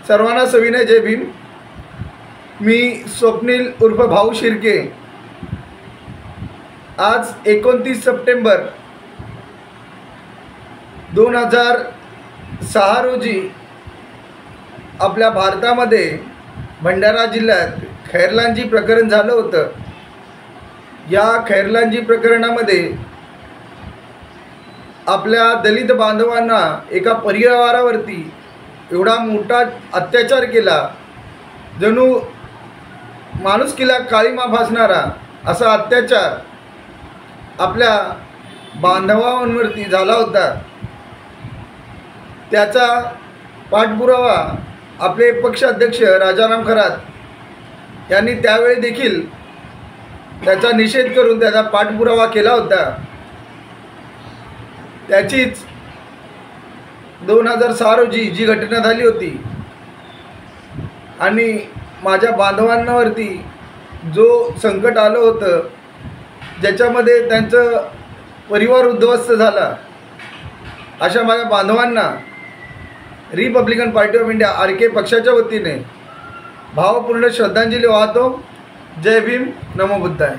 सर्वांना सविनय जय भीम। मी स्वप्नील उर्फ भाऊ शिर्के आज 29 सप्टेंबर 2006 रोजी आपल्या भारतामध्ये भंडारा जिल्ह्यात खैरलांजी प्रकरण झालं होतं। या खैरलांजी प्रकरणामध्ये आपल्या दलित बांधवांना एका परिवारावरती एवढा मोठा अत्याचार केला, जणू माणुसकीला काळीमा फासणारा असा अत्याचार आपल्या बांधवांवरती झाला होता। त्याचा पाठपुरावा आपले पक्षाध्यक्ष राजाराम खरात यांनी त्यावेळी देखील त्याचा निषेध करून त्याचा पाठपुरावा केला होता। त्याचीच 2006 रोजी जी घटना झाली होती आणि माझ्या बांधवांवरती जो संकट आलं होतं, ज्याच्यामध्ये त्यांचं परिवार उद्ध्वस्त झाला, अशा माझ्या बांधवांना Republican party of India RK पक्षाच्या वतीने भावपूर्ण श्रद्धांजली वाहतो। जय भीम, नमो बुद्धाय।